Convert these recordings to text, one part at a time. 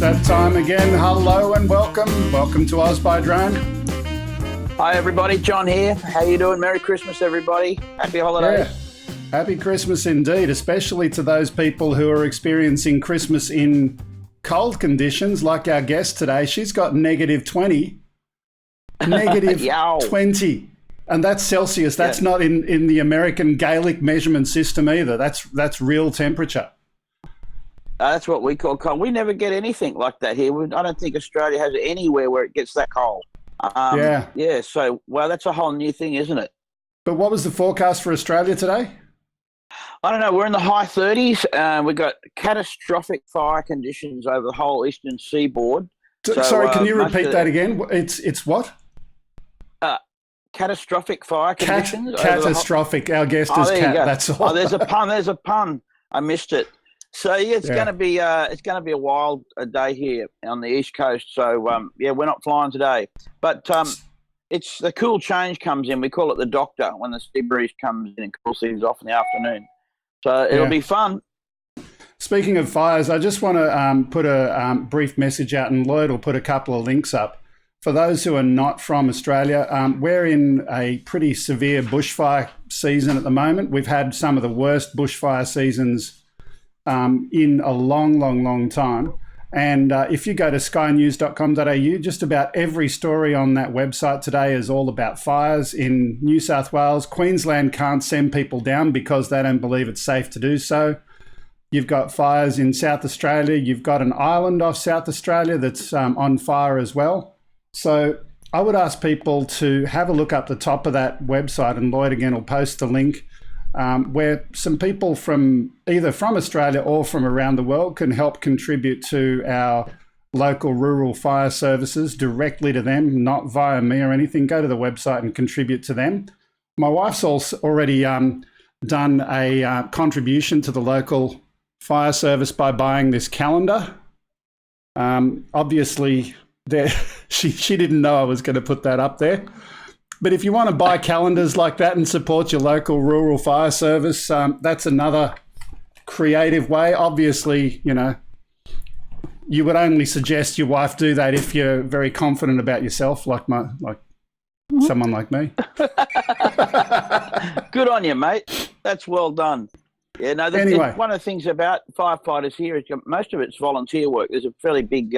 that time again. Hello and welcome. Welcome to Oz by Drone. Hi everybody, John here. How you doing? Merry Christmas everybody. Happy holidays. Yeah. Happy Christmas indeed, especially to those people who are experiencing Christmas in cold conditions like our guest today. She's got negative 20. Negative 20. And that's Celsius. That's not in the American Gaelic measurement system either. That's real temperature. That's what we call cold. We never get anything like that here. I don't think Australia has anywhere where it gets that cold. Yeah. So, well, that's a whole new thing, isn't it? But what was the forecast for Australia today? I don't know. We're in the high 30s. We've got catastrophic fire conditions over the whole eastern seaboard. Sorry, can you repeat that again? It's what? Catastrophic fire conditions. Catastrophic. Our guest is Cat. That's all. Oh, there's a pun. I missed it. So yeah, it's going to be a wild day here on the east coast. So we're not flying today, but it's the cool change comes in. We call it the doctor when the sea breeze comes in and cools things off in the afternoon. So it'll be fun. Speaking of fires, I just want to put a brief message out, and Lloyd will put a couple of links up. For those who are not from Australia, we're in a pretty severe bushfire season at the moment. We've had some of the worst bushfire seasons in a long time. And if you go to skynews.com.au, just about every story on that website today is all about fires in New South Wales. Queensland can't send people down because they don't believe it's safe to do so. You've got fires in South Australia. You've got an island off South Australia that's on fire as well. So I would ask people to have a look up the top of that website, and Lloyd again will post the link, where some people from either from Australia or from around the world can help contribute to our local rural fire services directly to them, not via me or anything. Go to the website and contribute to them. My wife's also already done a contribution to the local fire service by buying this calendar. Obviously, she didn't know I was going to put that up there. But if you want to buy calendars like that and support your local rural fire service, that's another creative way. Obviously, you would only suggest your wife do that if you're very confident about yourself, like someone like me. Good on you, mate. That's well done. Yeah, no. Anyway, one of the things about firefighters here is most of it's volunteer work. There's a fairly big,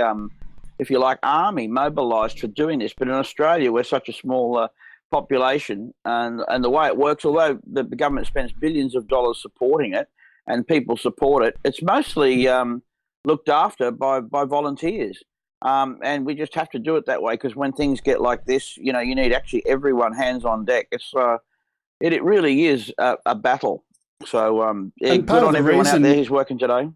if you like, army mobilised for doing this. But in Australia, we're such a small population, and the way it works, although the government spends billions of dollars supporting it and people support it, it's mostly looked after by volunteers, and we just have to do it that way, because when things get like this, you need actually everyone hands on deck. It really is a battle. So good on everyone out there who's working today.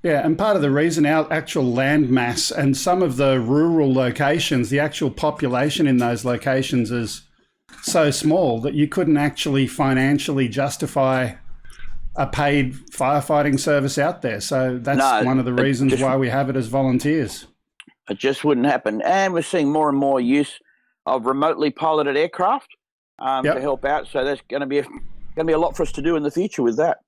Yeah, and part of the reason our actual land mass and some of the rural locations, the actual population in those locations is so small that you couldn't actually financially justify a paid firefighting service out there. So that's one of the reasons why we have it as volunteers. It just wouldn't happen. And we're seeing more and more use of remotely piloted aircraft to help out. So there's going to be a lot for us to do in the future with that.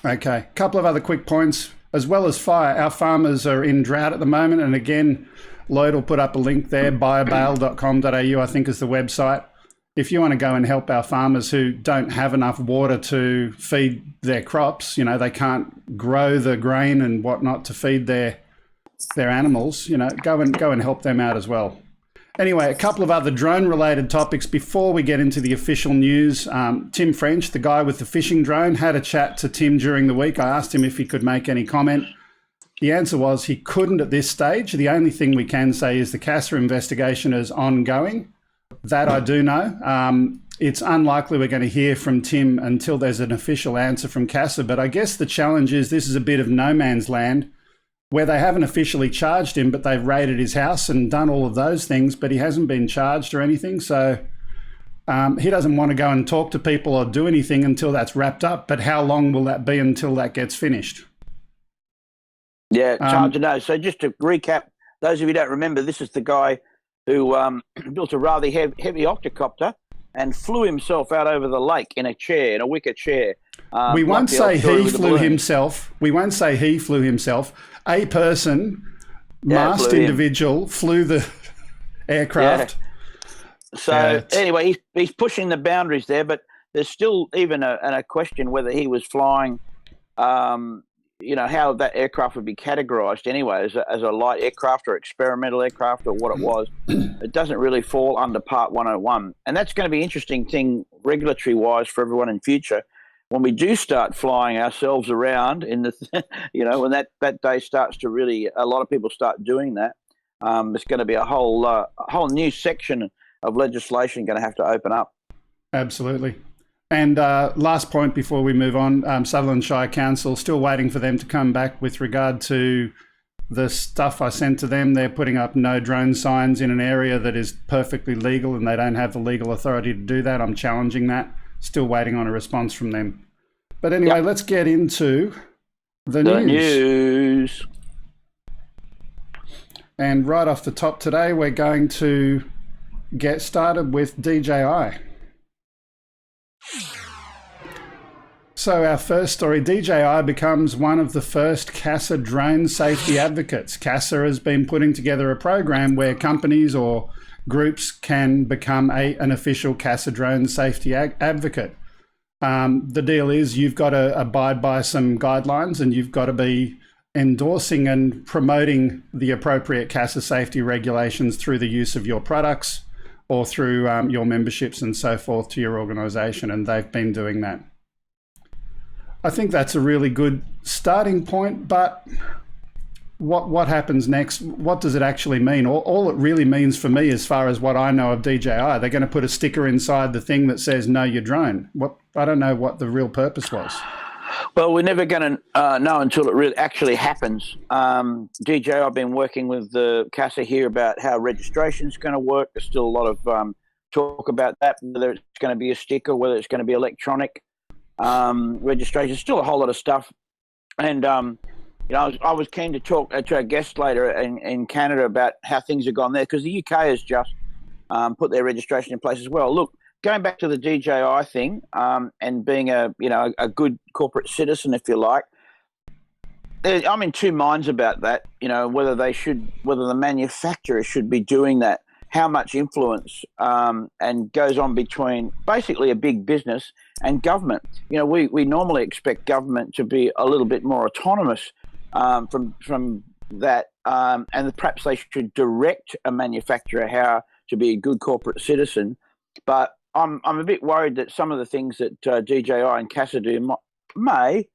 Okay, a couple of other quick points. As well as fire, our farmers are in drought at the moment. And again, Lloyd will put up a link there, buyabail.com.au, I think is the website. If you want to go and help our farmers who don't have enough water to feed their crops, they can't grow the grain and whatnot to feed their animals, go and help them out as well. Anyway, a couple of other drone-related topics before we get into the official news. Tim French, the guy with the fishing drone, had a chat to Tim during the week. I asked him if he could make any comment. The answer was he couldn't at this stage. The only thing we can say is the CASA investigation is ongoing. That I do know. It's unlikely we're going to hear from Tim until there's an official answer from CASA. But I guess the challenge is this is a bit of no man's land, where they haven't officially charged him, but they've raided his house and done all of those things, but he hasn't been charged or anything. So he doesn't want to go and talk to people or do anything until that's wrapped up. But how long will that be until that gets finished? Yeah, it's hard to know. So just to recap, those of you who don't remember, this is the guy who built a rather heavy octocopter and flew himself out over the lake in a wicker chair. We won't say he flew himself. We won't say he flew himself. A person masked flew him. individual flew the aircraft. So anyway, he's pushing the boundaries there, but there's still even a question whether he was flying, how that aircraft would be categorised anyway, as a light aircraft or experimental aircraft or what it was. It doesn't really fall under Part 101. And that's going to be an interesting thing regulatory-wise for everyone in future. When we do start flying ourselves around in the, when that day starts to really, a lot of people start doing that, there's going to be a whole new section of legislation going to have to open up. Absolutely. And last point before we move on, Sutherland Shire Council, still waiting for them to come back with regard to the stuff I sent to them. They're putting up no drone signs in an area that is perfectly legal and they don't have the legal authority to do that. I'm challenging that. Still waiting on a response from them. But anyway, Let's get into the news. And right off the top today, we're going to get started with DJI. So our first story, DJI becomes one of the first CASA drone safety advocates. CASA has been putting together a program where companies or groups can become an official CASA drone safety advocate. The deal is you've got to abide by some guidelines and you've got to be endorsing and promoting the appropriate CASA safety regulations through the use of your products or through your memberships and so forth to your organisation, and they've been doing that. I think that's a really good starting point, but what happens next? What does it actually mean? All it really means for me, as far as what I know of DJI, they're going to put a sticker inside the thing that says "Know your drone." I don't know what the real purpose was. Well, we're never going to know until it really actually happens. DJI, I've been working with the CASA here about how registration is going to work. There's still a lot of talk about that, whether it's going to be a sticker, whether it's going to be electronic registration. Still a whole lot of stuff. And I was keen to talk to our guest later in Canada about how things have gone there, because the UK has just put their registration in place as well. Look, going back to the DJI thing and being a good corporate citizen, if you like, I'm in two minds about that. Whether the manufacturer should be doing that, how much influence and goes on between basically a big business and government. We normally expect government to be a little bit more autonomous from that, and perhaps they should direct a manufacturer how to be a good corporate citizen. But I'm a bit worried that some of the things that DJI and CASA do may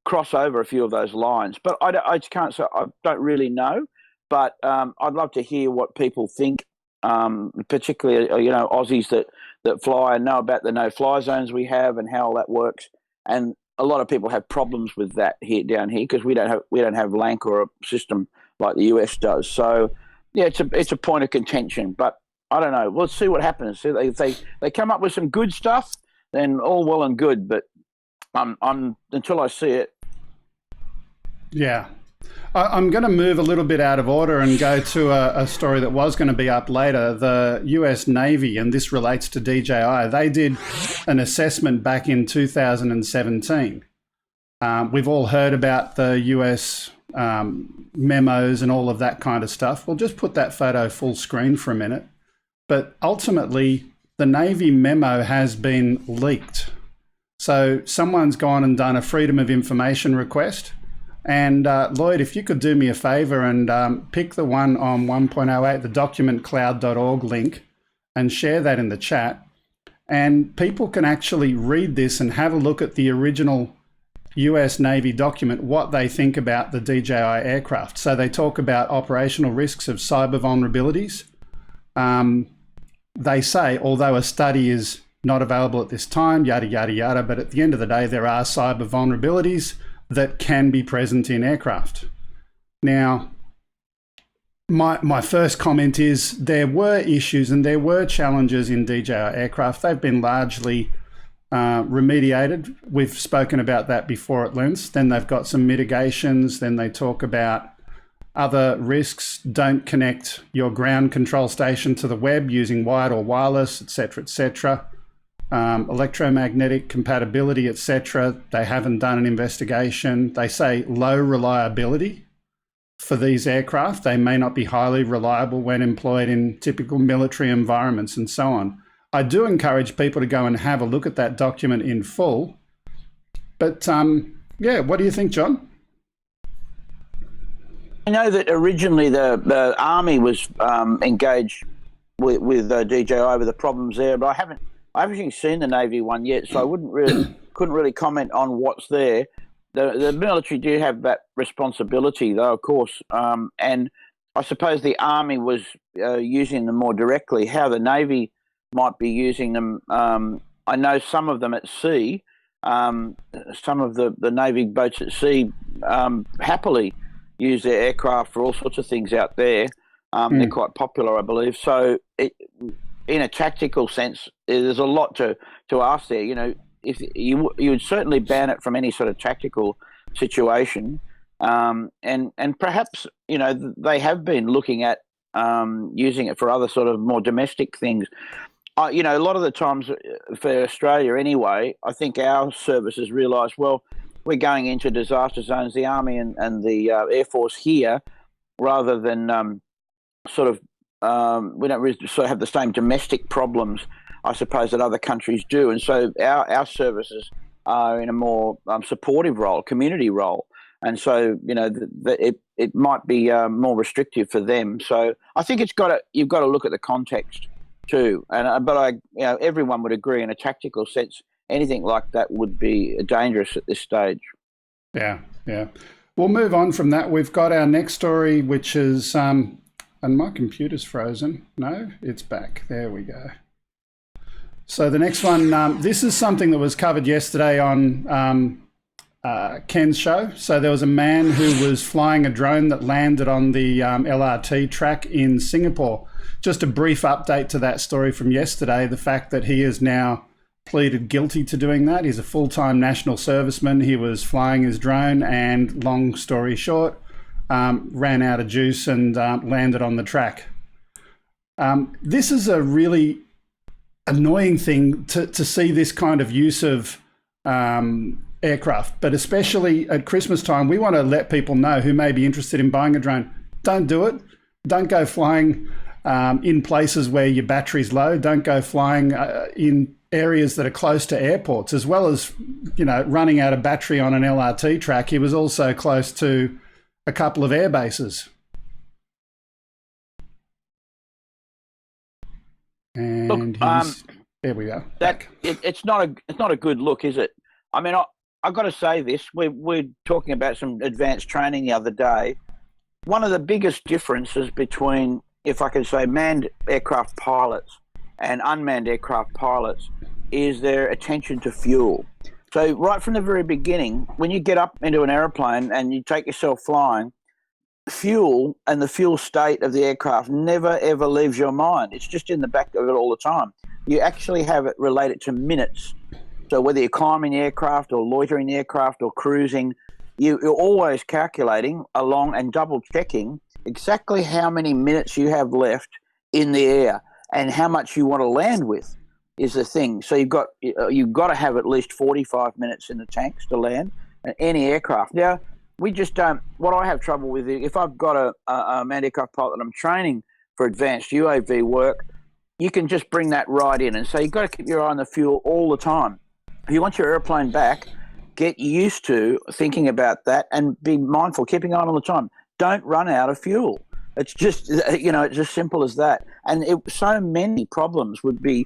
cross over a few of those lines. But I just can't say. I don't really know. But I'd love to hear what people think, particularly Aussies that fly and know about the no-fly zones we have and how all that works. And a lot of people have problems with that down here because we don't have LANC or a system like the US does. So yeah, it's a point of contention. But I don't know. We'll see what happens. If they come up with some good stuff, then all well and good. But I'm until I see it. Yeah. I'm going to move a little bit out of order and go to a story that was going to be up later. The US Navy, and this relates to DJI, they did an assessment back in 2017. We've all heard about the US memos and all of that kind of stuff. We'll just put that photo full screen for a minute. But ultimately, the Navy memo has been leaked. So someone's gone and done a Freedom of Information request. And Lloyd, if you could do me a favour and pick the one on 1.08, the documentcloud.org link, and share that in the chat. And people can actually read this and have a look at the original US Navy document, what they think about the DJI aircraft. So they talk about operational risks of cyber vulnerabilities. They say, although a study is not available at this time, yada, yada, yada, but at the end of the day, there are cyber vulnerabilities that can be present in aircraft. Now, my first comment is there were issues and there were challenges in DJI aircraft. They've been largely remediated. We've spoken about that before at length. Then they've got some mitigations. Then they talk about other risks. Don't connect your ground control station to the web using wired or wireless, etc., etc. Electromagnetic compatibility, etc. They haven't done an investigation. They say low reliability. for these aircraft. They may not be highly reliable when employed in typical military environments and so on. I do encourage people to go and have a look at that document in full. But yeah, what do you think, John? I know that originally the Army was engaged with DJI over the problems there, but I haven't actually seen the Navy one yet, so I couldn't really comment on what's there. The military do have that responsibility, though, of course, and I suppose the Army was using them more directly. How the Navy might be using them, I know some of them at sea, some of the Navy boats at sea happily use their aircraft for all sorts of things out there. They're quite popular, I believe. So in a tactical sense, there's a lot to ask there. You know, if you would certainly ban it from any sort of tactical situation, and perhaps, you know, they have been looking at using it for other sort of more domestic things. You know, a lot of the times for Australia anyway, I think our services realise, well, we're going into disaster zones, the Army and the Air Force here, rather than we don't really sort of have the same domestic problems, I suppose, that other countries do. And so our services are in a more supportive role, community role. And so, you know, it might be more restrictive for them. So I think you've got to look at the context too. But everyone would agree in a tactical sense, anything like that would be dangerous at this stage. Yeah. We'll move on from that. We've got our next story, which is, and my computer's frozen. No, it's back. There we go. So the next one, this is something that was covered yesterday on Ken's show. So there was a man who was flying a drone that landed on the LRT track in Singapore. Just a brief update to that story from yesterday, the fact that he has now pleaded guilty to doing that. He's a full-time national serviceman. He was flying his drone and, long story short, ran out of juice and landed on the track. This is a really annoying thing to see, this kind of use of aircraft, but especially at Christmas time, we want to let people know who may be interested in buying a drone. Don't do it. Don't go flying in places where your battery's low. Don't go flying in areas that are close to airports, as well as, you know, running out of battery on an LRT track. He was also close to a couple of air bases. And look, there we go. It's not a good look, is it? I mean, I've got to say this. We're talking about some advanced training the other day. One of the biggest differences between, if I can say, manned aircraft pilots and unmanned aircraft pilots is their attention to fuel. So right from the very beginning, when you get up into an aeroplane and you take yourself flying, fuel and the fuel state of the aircraft never, ever leaves your mind. It's just in the back of it all the time. You actually have it related to minutes. So whether you're climbing the aircraft or loitering the aircraft or cruising, you're always calculating along and double checking exactly how many minutes you have left in the air and how much you want to land with is the thing. So you've got to have at least 45 minutes in the tanks to land any aircraft. Now, we just don't. What I have trouble with, if I've got a manned aircraft pilot that I'm training for advanced UAV work, you can just bring that right in. And so you've got to keep your eye on the fuel all the time. If you want your airplane back, get used to thinking about that and be mindful, keeping an eye on the time. Don't run out of fuel. It's just, you know, it's as simple as that. And so many problems would be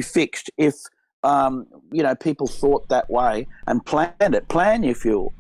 fixed if, you know, people thought that way and planned it. Plan your fuel.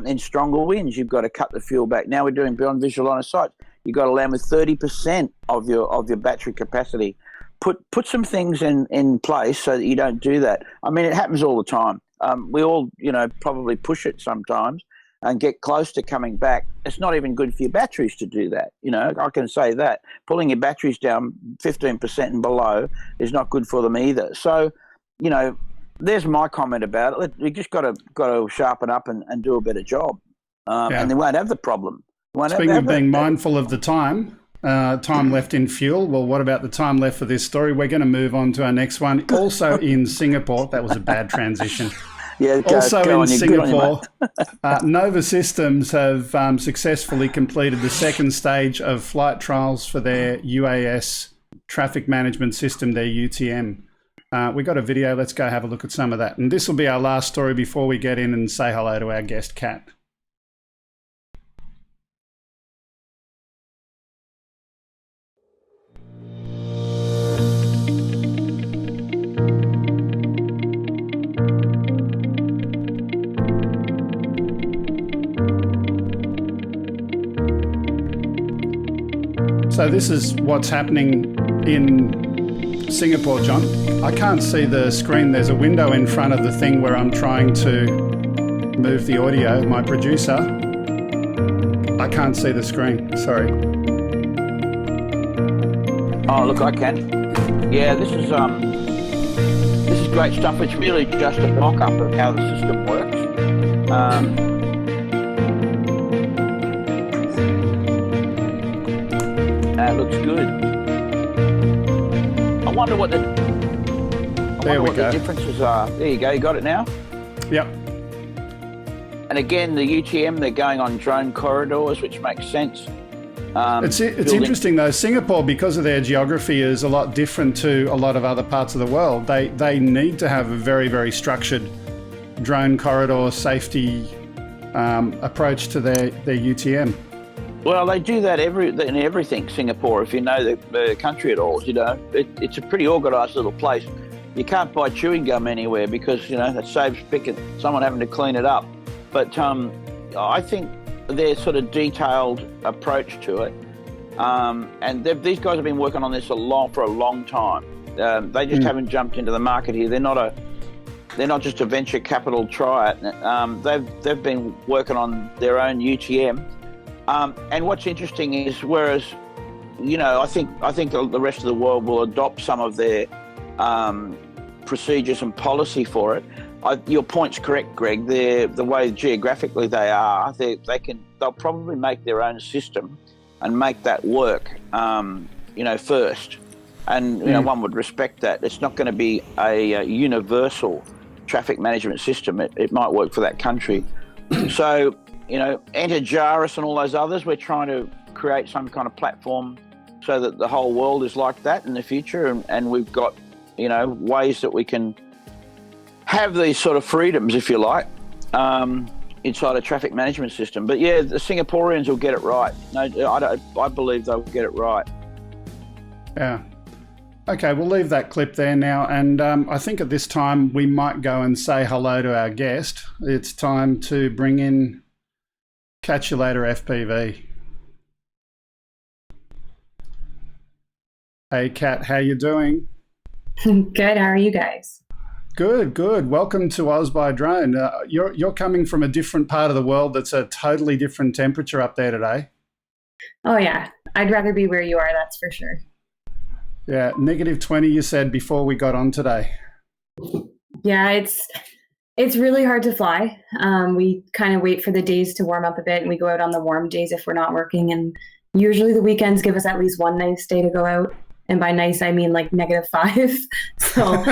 In stronger winds, you've got to cut the fuel back. Now we're doing beyond visual line of sight. You've got to land with 30% of your battery capacity. Put some things in place so that you don't do that. I mean, it happens all the time. We all, you know, probably push it sometimes and get close to coming back. It's not even good for your batteries to do that. You know, I can say that. Pulling your batteries down 15% and below is not good for them either. So, you know, there's my comment about it. We just got to sharpen up and do a better job, and they won't have the problem. Speaking of being mindful of the time left in fuel, well, what about the time left for this story? We're going to move on to our next one, also in Singapore. That was a bad transition. Yeah, Also go in on, you're good on you, Singapore, mate. Nova Systems have successfully completed the second stage of flight trials for their UAS traffic management system, their UTM. We got a video. Let's go have a look at some of that. And this will be our last story before we get in and say hello to our guest, Kat. So this is what's happening in Singapore, John. I can't see the screen. There's a window in front of the thing where I'm trying to move the audio. My producer, I can't see the screen. Sorry. Oh, look, I can. Yeah, this is great stuff. It's really just a mock-up of how the system works. It looks good. I wonder what the differences are. There you go. You got it now? Yep. And again, the UTM, they're going on drone corridors, which makes sense. It's interesting though. Singapore, because of their geography, is a lot different to a lot of other parts of the world. They need to have a very, very structured drone corridor safety approach to their UTM. Well, they do that in everything, Singapore, if you know the country at all. You know, it's a pretty organised little place. You can't buy chewing gum anywhere because, you know, that saves someone having to clean it up. But I think their sort of detailed approach to it, and these guys have been working on this for a long time. They just haven't jumped into the market here. They're not just a venture capital try it. They've been working on their own UTM. And what's interesting is, whereas, you know, I think the rest of the world will adopt some of their procedures and policy for it. Your point's correct, Greg. The way geographically they are, they'll probably make their own system and make that work, you know, first. And you know, one would respect that. It's not going to be a universal traffic management system. It might work for that country. So, you know, enter Jaris and all those others. We're trying to create some kind of platform so that the whole world is like that in the future. And we've got, you know, ways that we can have these sort of freedoms, if you like, inside a traffic management system. But yeah, the Singaporeans will get it right. No, I believe they'll get it right. Yeah. Okay, we'll leave that clip there now. And I think at this time we might go and say hello to our guest. It's time to bring in KATchUL8r FPV. Hey, Kat, how you doing? Good. How are you guys? Good. Welcome to Oz by Drone. You're coming from a different part of the world that's a totally different temperature up there today. Oh yeah, I'd rather be where you are, that's for sure. Yeah, -20 you said before we got on today. Yeah, it's really hard to fly. We kind of wait for the days to warm up a bit, and we go out on the warm days if we're not working, and usually the weekends give us at least one nice day to go out. And by nice, I mean like -5. So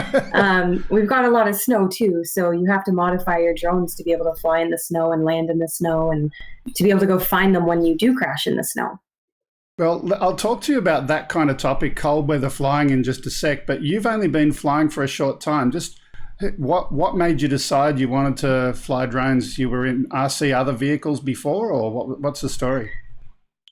we've got a lot of snow too. So you have to modify your drones to be able to fly in the snow and land in the snow and to be able to go find them when you do crash in the snow. Well, I'll talk to you about that kind of topic, cold weather flying, in just a sec. But you've only been flying for a short time. Just what made you decide you wanted to fly drones? You were in RC other vehicles before, or what's the story?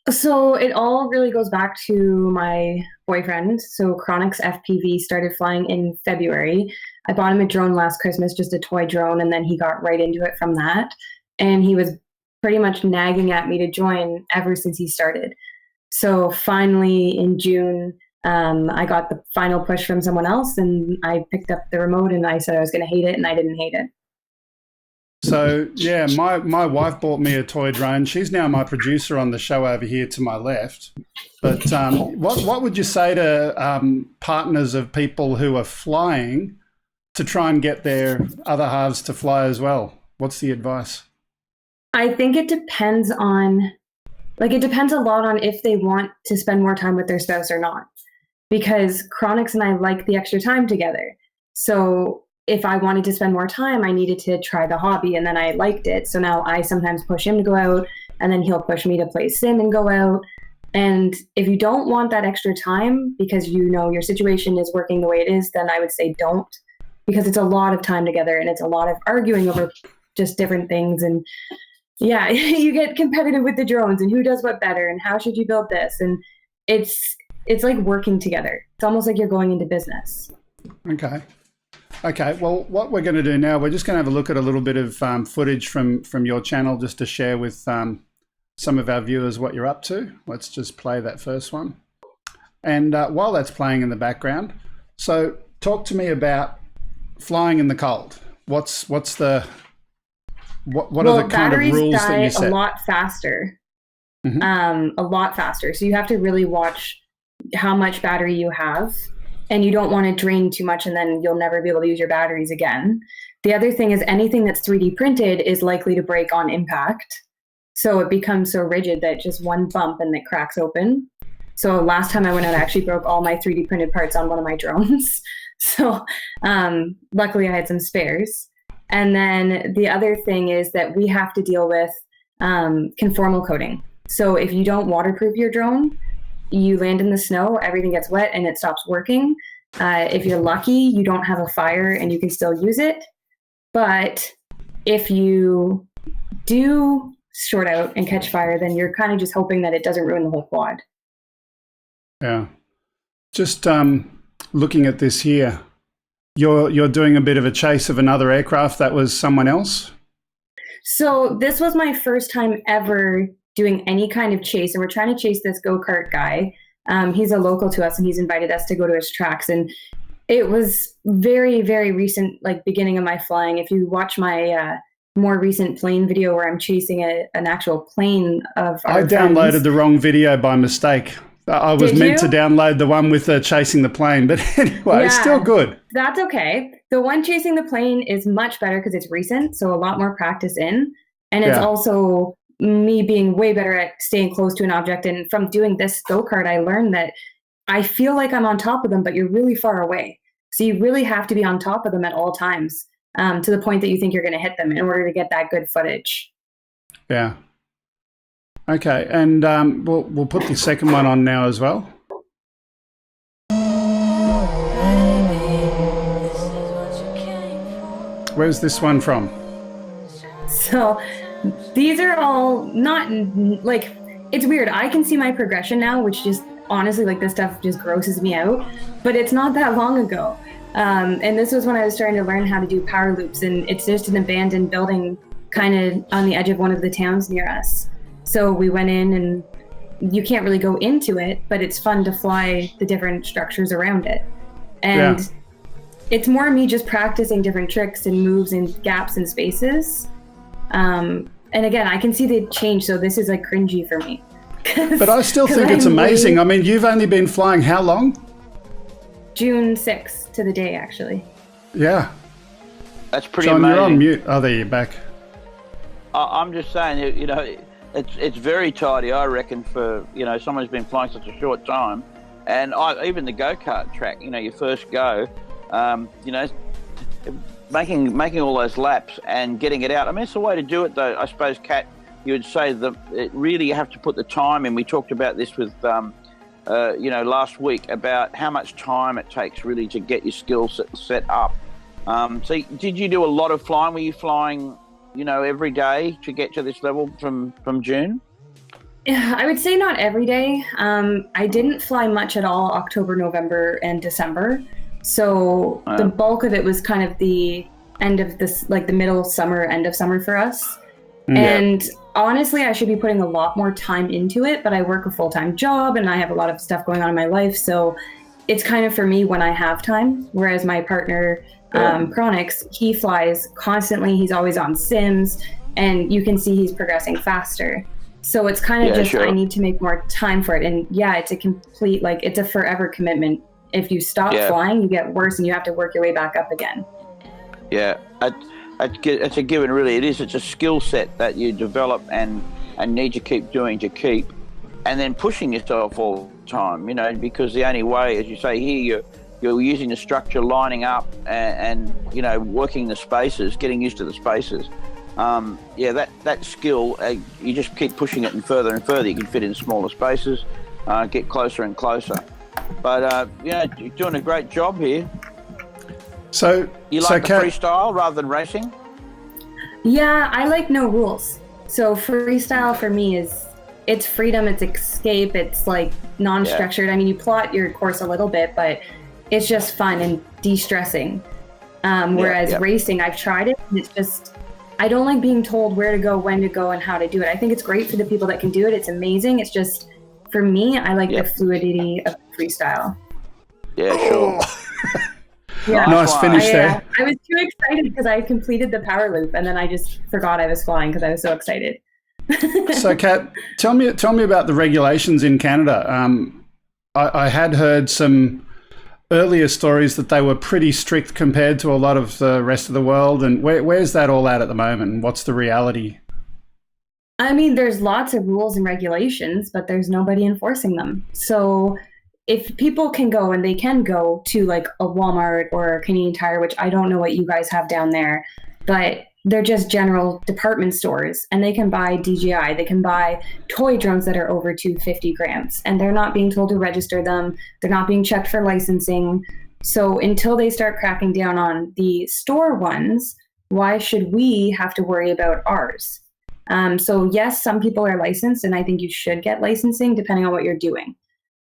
So it all really goes back to my boyfriend. So KATchUL8r FPV started flying in February. I bought him a drone last Christmas, just a toy drone, and then he got right into it from that. And he was pretty much nagging at me to join ever since he started. So finally in June, I got the final push from someone else, and I picked up the remote and I said I was going to hate it, and I didn't hate it. So yeah, my wife bought me a toy drone. She's now my producer on the show over here to my left. But what would you say to partners of people who are flying to try and get their other halves to fly as well? What's the advice? I think it depends on, it depends a lot on if they want to spend more time with their spouse or not. Because KATchUL8r and I like the extra time together. So if I wanted to spend more time, I needed to try the hobby, and then I liked it. So now I sometimes push him to go out, and then he'll push me to play sim and go out. And if you don't want that extra time because you know your situation is working the way it is, then I would say don't, because it's a lot of time together and it's a lot of arguing over just different things. And yeah, you get competitive with the drones and who does what better and how should you build this. And it's like working together. It's almost like you're going into business. Okay, well, what we're going to do now, we're just going to have a look at a little bit of footage from your channel just to share with some of our viewers what you're up to. Let's just play that first one. And while that's playing in the background, so talk to me about flying in the cold. What are the kind of rules that you set? A lot faster. A lot faster. So you have to really watch how much battery you have, and you don't want to drain too much and then you'll never be able to use your batteries again. The other thing is anything that's 3D printed is likely to break on impact. So it becomes so rigid that just one bump and it cracks open. So last time I went out, I actually broke all my 3D printed parts on one of my drones. So luckily I had some spares. And then the other thing is that we have to deal with conformal coating. So if you don't waterproof your drone, you land in the snow, everything gets wet and it stops working. If you're lucky, you don't have a fire and you can still use it. But if you do short out and catch fire, then you're kind of just hoping that it doesn't ruin the whole quad. Yeah. Just looking at this here, you're doing a bit of a chase of another aircraft that was someone else? So this was my first time ever doing any kind of chase, and we're trying to chase this go-kart guy. He's a local to us and he's invited us to go to his tracks, and it was very, very recent, like beginning of my flying. If you watch my more recent plane video where I'm chasing an actual plane of I downloaded the wrong video by mistake. I was meant to download the one with chasing the plane, but anyway, it's still good. That's okay. The one chasing the plane is much better because it's recent, so a lot more practice in, and it's also me being way better at staying close to an object. And from doing this go-kart, I learned that I feel like I'm on top of them, but you're really far away. So you really have to be on top of them at all times, to the point that you think you're going to hit them in order to get that good footage. Yeah. Okay, and we'll put the second one on now as well. Where's this one from? So these are all not like, it's weird. I can see my progression now, which just honestly, like, this stuff just grosses me out, but it's not that long ago. And this was when I was starting to learn how to do power loops, and it's just an abandoned building kind of on the edge of one of the towns near us. So we went in, and you can't really go into it, but it's fun to fly the different structures around it. And it's more me just practicing different tricks and moves and gaps and spaces. And again, I can see the change, so this is like cringy for me. But I still think it's amazing. I mean, you've only been flying how long? June 6th to the day, actually. Yeah. That's pretty John, amazing. You're on mute. Oh, there you're back. I'm just saying, you know, it's very tidy, I reckon, for, you know, someone who's been flying such a short time. And even the go-kart track, you know, your first go, you know, making all those laps and getting it out. I mean, it's the way to do it, though. I suppose, Kat, you would say that it really, you have to put the time in. We talked about this with, you know, last week about how much time it takes really to get your skills set up. So did you do a lot of flying? Were you flying, you know, every day to get to this level from June? Yeah, I would say not every day. I didn't fly much at all October, November, and December. So the bulk of it was kind of the end of this, like the middle summer, end of summer for us. And honestly, I should be putting a lot more time into it, but I work a full-time job and I have a lot of stuff going on in my life. So it's kind of for me when I have time, whereas my partner, Chronix, he flies constantly. He's always on sims, and you can see he's progressing faster. So it's kind of I need to make more time for it. And yeah, it's a complete, like, it's a forever commitment. If you stop flying, you get worse and you have to work your way back up again. Yeah, it's a given, really. It is. It's a skill set that you develop and need to keep doing to keep, and then pushing yourself all the time, you know, because the only way, as you say here, you're using the structure, lining up, and you know, working the spaces, getting used to the spaces. That skill, you just keep pushing it and further. You can fit in smaller spaces, get closer and closer. But you're doing a great job here. So you like the freestyle rather than racing? Yeah, I like no rules. So freestyle for me it's freedom, it's escape, it's like non-structured. I mean, you plot your course a little bit, but it's just fun and de-stressing. Whereas racing, I've tried it, and it's just, I don't like being told where to go, when to go, and how to do it. I think it's great for the people that can do it. It's amazing. It's just, for me, I like the fluidity of freestyle. Yeah, sure. Yeah. Nice finish there. I was too excited because I completed the power loop, and then I just forgot I was flying because I was so excited. So, Kat, tell me about the regulations in Canada. I had heard some earlier stories that they were pretty strict compared to a lot of the rest of the world. And where's that all at the moment? What's the reality? I mean, there's lots of rules and regulations, but there's nobody enforcing them. So if people can go, and they can go to like a Walmart or a Canadian Tire, which I don't know what you guys have down there, but they're just general department stores, and they can buy DJI, they can buy toy drones that are over 250 grams, and they're not being told to register them. They're not being checked for licensing. So until they start cracking down on the store ones, why should we have to worry about ours? So yes, some people are licensed, and I think you should get licensing depending on what you're doing.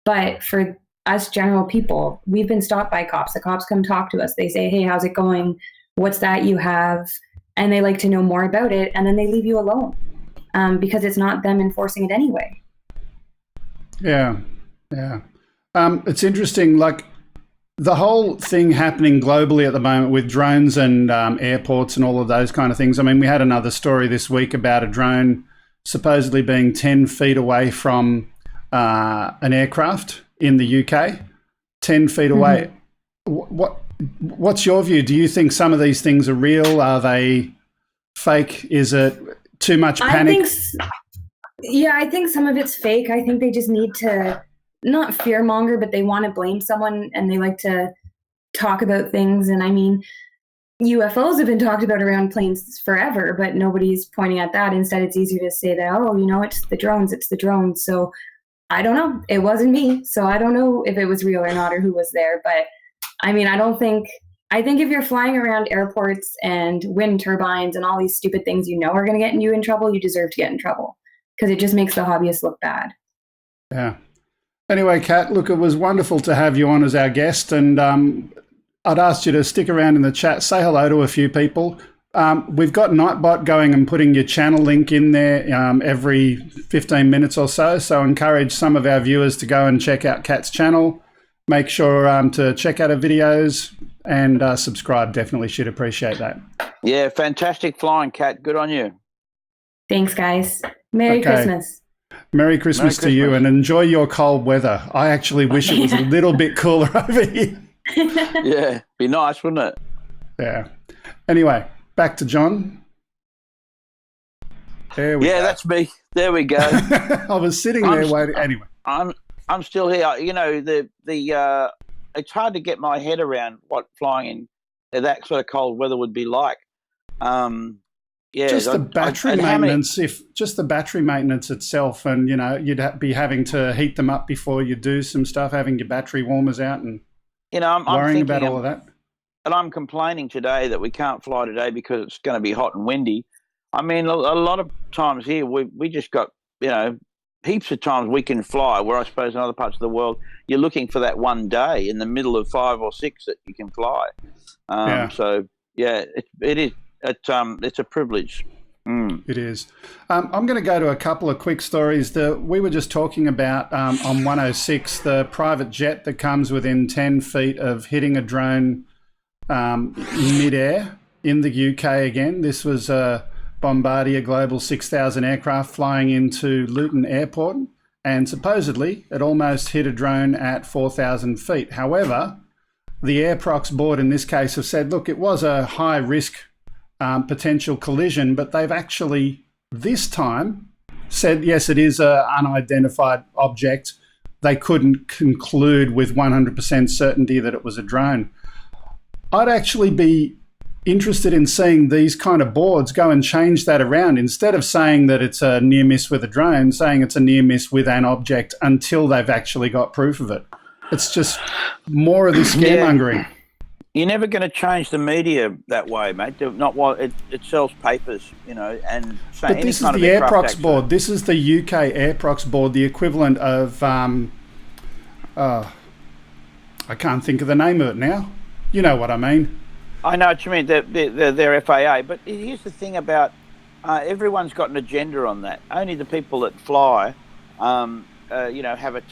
But for us general people, we've been stopped by cops. The cops come talk to us. They say, hey, how's it going? What's that you have? And they like to know more about it, and then they leave you alone because it's not them enforcing it anyway. Yeah. It's interesting, like the whole thing happening globally at the moment with drones and airports and all of those kind of things. I mean, we had another story this week about a drone supposedly being 10 feet away from an aircraft in the UK, 10 feet away. What's your view? Do you think some of these things are real? Are they fake? Is it too much panic? I think some of it's fake. I think they just need to not fearmonger, but they want to blame someone, and they like to talk about things. And I mean, UFOs have been talked about around planes forever, but nobody's pointing at that. Instead, it's easier to say that, oh, it's the drones. So I don't know. It wasn't me. So I don't know if it was real or not, or who was there. But I mean, I think if you're flying around airports and wind turbines and all these stupid things are going to get you in trouble, you deserve to get in trouble, because it just makes the hobbyists look bad. Yeah. Anyway, Kat, look, it was wonderful to have you on as our guest, and I'd asked you to stick around in the chat, say hello to a few people. We've got Nightbot going and putting your channel link in there every 15 minutes or so, so encourage some of our viewers to go and check out Kat's channel. Make sure to check out her videos and subscribe. Definitely should appreciate that. Yeah, fantastic flying, Kat. Good on you. Thanks, guys. Merry Christmas. Merry Christmas to you, and enjoy your cold weather. I actually wish it was a little bit cooler over here. Yeah, be nice, wouldn't it? Yeah. Anyway, back to John. There we go. That's me. There we go. I was sitting there waiting. Anyway, I'm still here. You know, the it's hard to get my head around what flying in that sort of cold weather would be like. Just the battery maintenance. Just the battery maintenance itself, and you'd be having to heat them up before you do some stuff, having your battery warmers out, and I'm worrying about all of that. And I'm complaining today that we can't fly today because it's going to be hot and windy. I mean, a lot of times here we just got heaps of times we can fly, where I suppose in other parts of the world you're looking for that one day in the middle of 5 or 6 that you can fly. So it is. It's a privilege. It is. I'm going to go to a couple of quick stories. We were just talking about on 106, the private jet that comes within 10 feet of hitting a drone mid-air in the UK again. This was a Bombardier Global 6000 aircraft flying into Luton Airport, and supposedly it almost hit a drone at 4,000 feet. However, the Airprox board in this case have said, look, it was a high-risk potential collision, but they've actually this time said, yes, it is an unidentified object. they couldn't conclude with 100% certainty that it was a drone. I'd actually be interested in seeing these kind of boards go and change that around. Instead of saying that it's a near miss with a drone, saying it's a near miss with an object until they've actually got proof of it. It's just more of this scaremongering. Yeah. You're never going to change the media that way, mate. Not while it sells papers, you know. And so but this is the AirProx board. This is the UK AirProx board, the equivalent of I can't think of the name of it now. You know what I mean? I know what you mean. They're FAA, but here's the thing about everyone's got an agenda on that. Only the people that fly, you know, have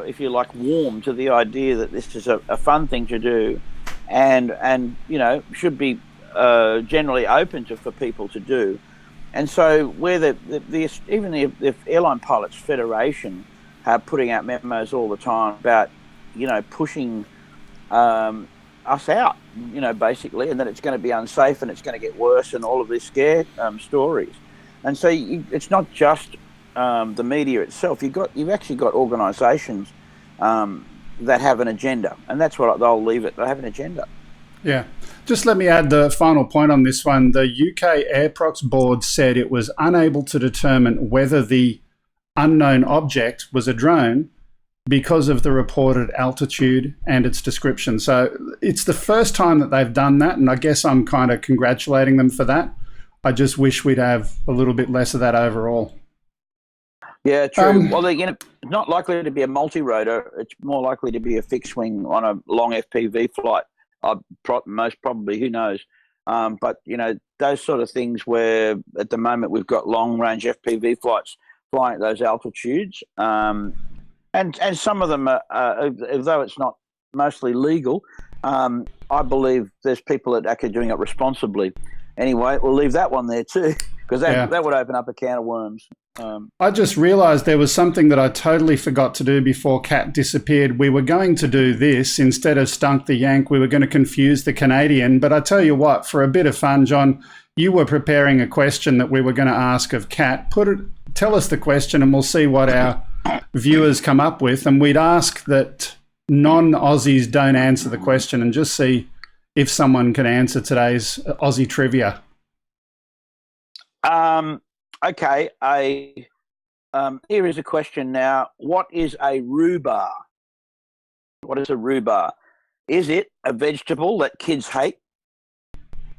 if you like, warm to the idea that this is a fun thing to do, and you know, should be generally open for people to do. And so where even the Airline Pilots Federation are putting out memos all the time about, you know, pushing us out, you know, basically, and that it's going to be unsafe and it's going to get worse and all of these scare stories. And so it's not just the media itself. You've actually got organisations that have an agenda, and that's what they'll leave it. They have an agenda. Yeah. Just let me add the final point on this one. The UK AirProx board said it was unable to determine whether the unknown object was a drone because of the reported altitude and its description. So it's the first time that they've done that, and I guess I'm kind of congratulating them for that. I just wish we'd have a little bit less of that overall. Yeah, true. Well, you know, it's not likely to be a multi-rotor. It's more likely to be a fixed wing on a long FPV flight. Most probably, who knows? But, you know, those sort of things where at the moment we've got long-range FPV flights flying at those altitudes, and some of them, although it's not mostly legal, I believe there's people that are actually doing it responsibly. Anyway, we'll leave that one there too, because that would open up a can of worms. I just realised there was something that I totally forgot to do before Kat disappeared. We were going to do this instead of Stunk the Yank. We were going to confuse the Canadian. But I tell you what, for a bit of fun, John, you were preparing a question that we were going to ask of Kat. Tell us the question and we'll see what our viewers come up with. And we'd ask that non-Aussies don't answer the question and just see if someone can answer today's Aussie trivia. Okay, here is a question now. What is a rhubarb? What is a rhubarb? Is it a vegetable that kids hate?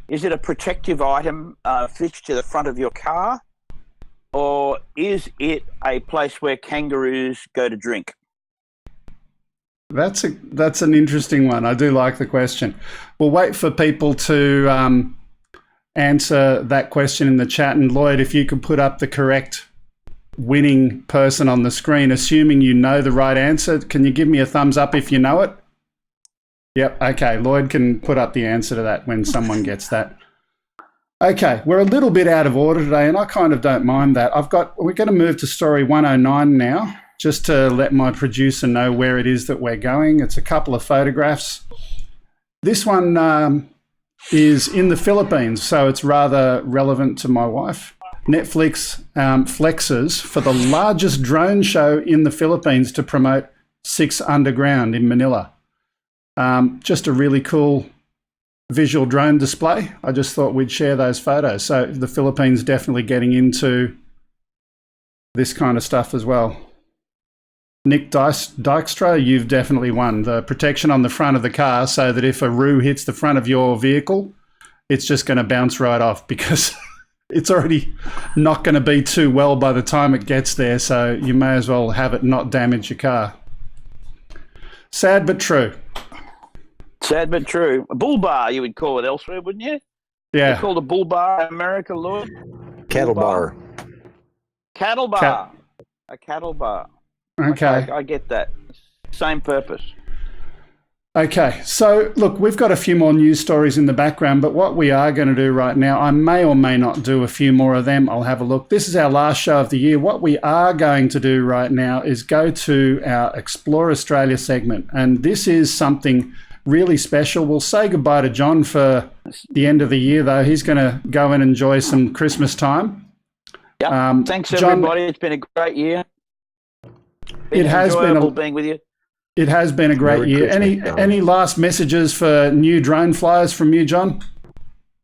Is it a protective item fixed to the front of your car? Or is it a place where kangaroos go to drink? That's an interesting one. I do like the question. We'll wait for people to answer that question in the chat. And Lloyd, if you could put up the correct winning person on the screen, assuming you know the right answer, can you give me a thumbs up if you know it? Yep. Okay. Lloyd can put up the answer to that when someone gets that. Okay. We're a little bit out of order today, and I kind of don't mind that. We're going to move to story 109 now, just to let my producer know where it is that we're going. It's a couple of photographs. This one is in the Philippines, so it's rather relevant to my wife. Netflix flexes for the largest drone show in the Philippines to promote 6 Underground in Manila. Just a really cool visual drone display. I just thought we'd share those photos. So the Philippines definitely getting into this kind of stuff as well. Nick Dykstra, you've definitely won. The protection on the front of the car so that if a roo hits the front of your vehicle, it's just going to bounce right off because it's already not going to be too well by the time it gets there, so you may as well have it not damage your car. Sad but true. Sad but true. A bull bar, you would call it elsewhere, wouldn't you? Yeah. They called a bull bar in America, Lloyd? Cattle bar. Cattle bar. A cattle bar. Okay. I get that. Same purpose. Okay, so look, we've got a few more news stories in the background, but what we are going to do right now, I may or may not do a few more of them. I'll have a look. This is our last show of the year. What we are going to do right now is go to our Explore Australia segment, and this is something really special. We'll say goodbye to John for the end of the year, though. He's going to go and enjoy some Christmas time. Yep. Thanks, everybody. It's been a great year. It has enjoyable being with you. It has been a great Merry year. Christmas, Any last messages for new drone flyers from you, John?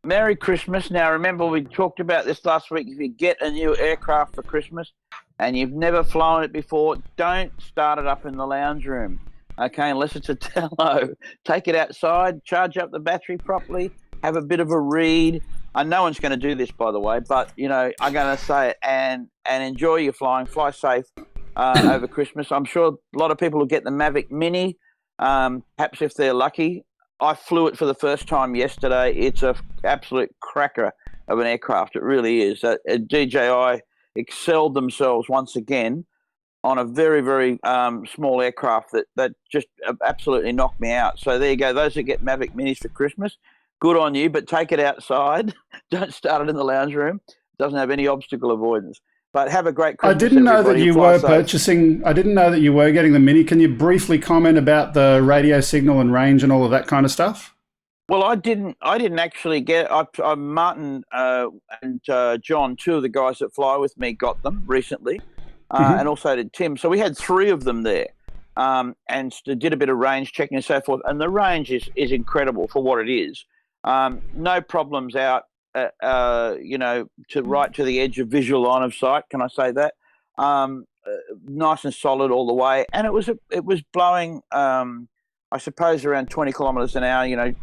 Merry Christmas. Now, remember, we talked about this last week. If you get a new aircraft for Christmas and you've never flown it before, don't start it up in the lounge room, okay, unless it's a tello. Take it outside, charge up the battery properly, have a bit of a read. No one's going to do this, by the way, but, you know, I'm going to say it, and enjoy your flying. Fly safe over Christmas. I'm sure a lot of people will get the Mavic Mini, perhaps if they're lucky. I flew it for the first time yesterday. It's an absolute cracker of an aircraft. It really is. DJI excelled themselves once again on a very, very small aircraft that just absolutely knocked me out. So there you go. Those that get Mavic Minis for Christmas, good on you, but take it outside. Don't start it in the lounge room. It doesn't have any obstacle avoidance. But have a great Christmas. I didn't know that everybody, you and fly were safe. purchasing. I didn't know that you were getting the Mini. Can you briefly comment about the radio signal and range and all of that kind of stuff? Well, I didn't actually get. Martin and John, two of the guys that fly with me, got them recently, and also did Tim. So we had three of them there, and did a bit of range checking and so forth. And the range is incredible for what it is. No problems out. You know, right to the edge of visual line of sight. Can I say that? Nice and solid all the way, and it was blowing. I suppose around 20 kilometres an hour. You know,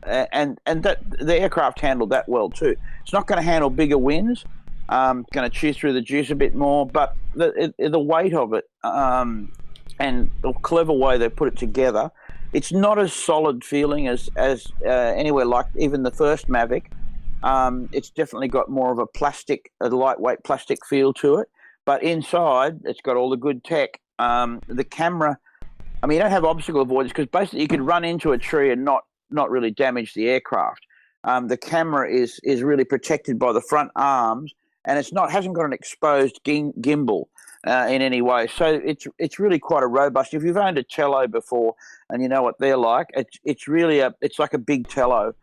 and that the aircraft handled that well too. It's not going to handle bigger winds. Going to chew through the juice a bit more, but the weight of it and the clever way they put it together. It's not as solid feeling as anywhere like even the first Mavic. It's definitely got more of a lightweight plastic feel to it. But inside, it's got all the good tech. The camera, I mean, you don't have obstacle avoidance because basically you could run into a tree and not really damage the aircraft. The camera is really protected by the front arms, and hasn't got an exposed gimbal in any way. So it's really quite a robust. If you've owned a tello before and you know what they're like, it's really it's like a big tello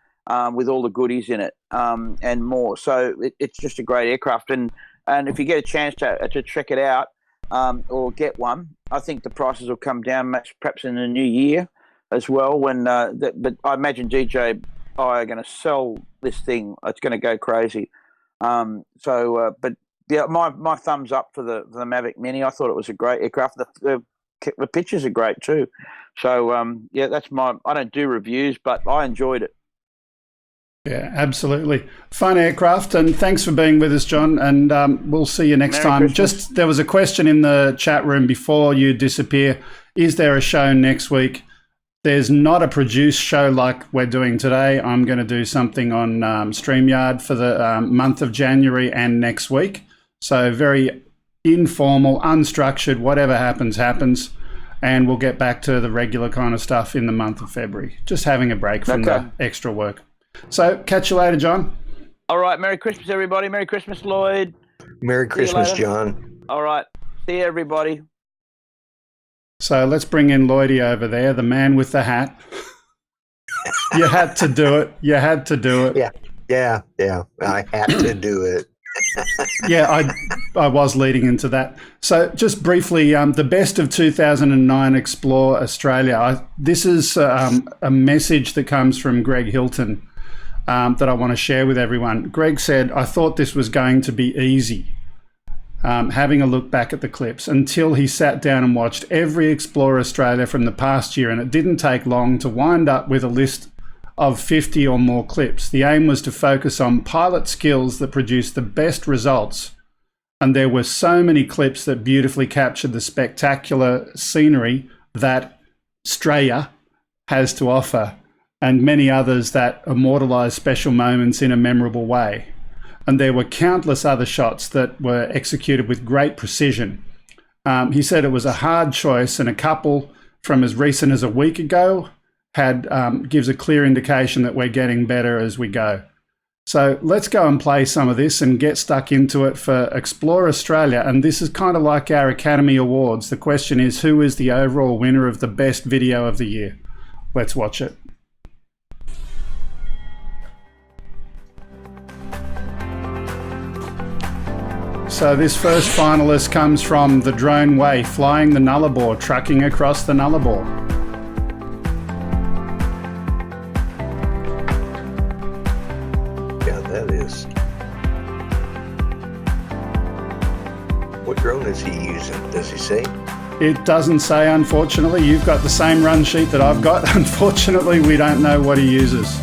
with all the goodies in it and more. So it's just a great aircraft. And if you get a chance to check it out or get one, I think the prices will come down perhaps in the new year as well. But I imagine DJI are going to sell this thing. It's going to go crazy. But yeah, my thumbs up for the Mavic Mini. I thought it was a great aircraft. The pictures are great too. So yeah, that's I don't do reviews, but I enjoyed it. Yeah, absolutely. Fun aircraft, and thanks for being with us, John, and we'll see you next time. Christmas. There was a question in the chat room before you disappear. Is there a show next week? There's not a produced show like we're doing today. I'm going to do something on StreamYard for the month of January and next week. So very informal, unstructured, whatever happens. And we'll get back to the regular kind of stuff in the month of February. Just having a break from the extra work. So catch you later, John. All right. Merry Christmas, everybody. Merry Christmas, Lloyd. Merry Christmas, John. All right. See you, everybody. So let's bring in Lloydie over there, the man with the hat. You had to do it. Yeah. I had to do it. Yeah, I was leading into that. So just briefly, the best of 2009 Explore Australia. This is a message that comes from Greg Hilton that I want to share with everyone. Greg said, I thought this was going to be easy, having a look back at the clips, until he sat down and watched every Explore Australia from the past year, and it didn't take long to wind up with a list of 50 or more clips. The aim was to focus on pilot skills that produced the best results, and there were so many clips that beautifully captured the spectacular scenery that Australia has to offer, and many others that immortalize special moments in a memorable way. And there were countless other shots that were executed with great precision. He said it was a hard choice, and a couple from as recent as a week ago gives a clear indication that we're getting better as we go. So let's go and play some of this and get stuck into it for Explore Australia. And this is kind of like our Academy Awards. The question is, who is the overall winner of the best video of the year? Let's watch it. So this first finalist comes from the Drone Way, flying the Nullarbor, trucking across the Nullarbor. Yeah, that is. What drone is he using? Does he say? It doesn't say, unfortunately. You've got the same run sheet that I've got. Unfortunately, we don't know what he uses.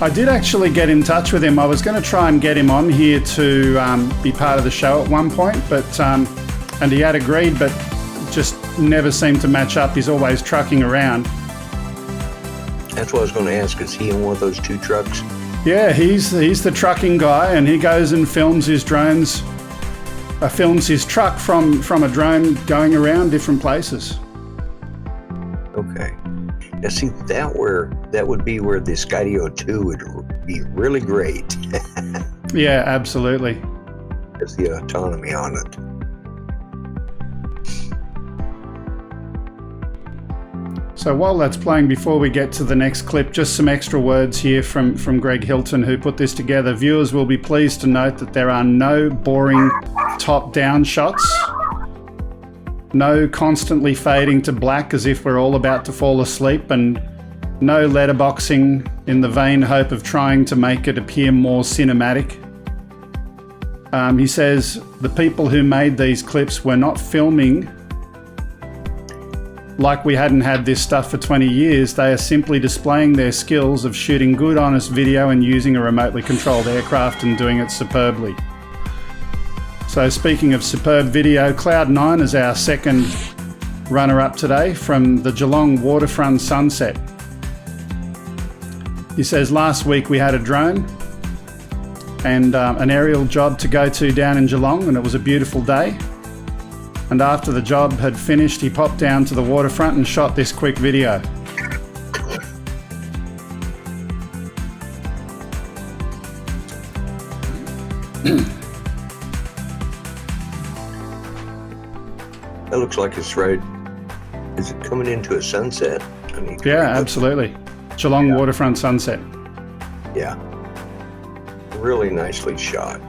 I did actually get in touch with him. I was going to try and get him on here to be part of the show at one point, but and he had agreed, but just never seemed to match up. He's always trucking around. That's what I was going to ask. Is he in one of those two trucks? Yeah, he's the trucking guy, and he goes and films his drones, films his truck from a drone going around different places. Okay. Now see, that would be where the Skydio-2 would be really great. Yeah, absolutely. There's the autonomy on it. So while that's playing, before we get to the next clip, just some extra words here from Greg Hilton, who put this together. Viewers will be pleased to note that there are no boring top-down shots, no constantly fading to black as if we're all about to fall asleep, and no letterboxing in the vain hope of trying to make it appear more cinematic. He says the people who made these clips were not filming like we hadn't had this stuff for 20 years. They are simply displaying their skills of shooting good, honest video and using a remotely controlled aircraft and doing it superbly. So speaking of superb video, Cloud9 is our second runner-up today from the Geelong waterfront sunset. He says, last week we had a drone and an aerial job to go to down in Geelong, and it was a beautiful day. And after the job had finished, he popped down to the waterfront and shot this quick video. That looks like it's right. Is it coming into a sunset? Yeah, absolutely. Geelong waterfront sunset. Yeah. Really nicely shot.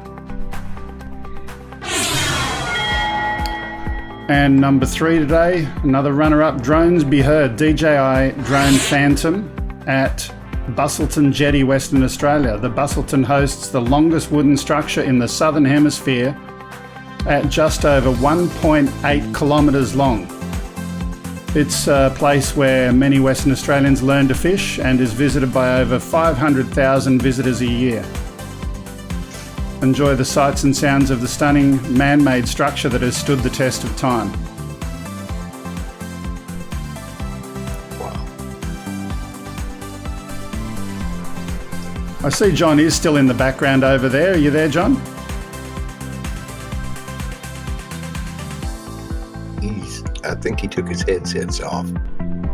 And number 3 today, another runner-up, drones be heard. DJI drone Phantom at Busselton Jetty, Western Australia. The Busselton hosts the longest wooden structure in the Southern Hemisphere at just over 1.8 kilometres long. It's a place where many Western Australians learn to fish and is visited by over 500,000 visitors a year. Enjoy the sights and sounds of the stunning man-made structure that has stood the test of time. Wow. I see John is still in the background over there. Are you there, John? I think he took his headsets off.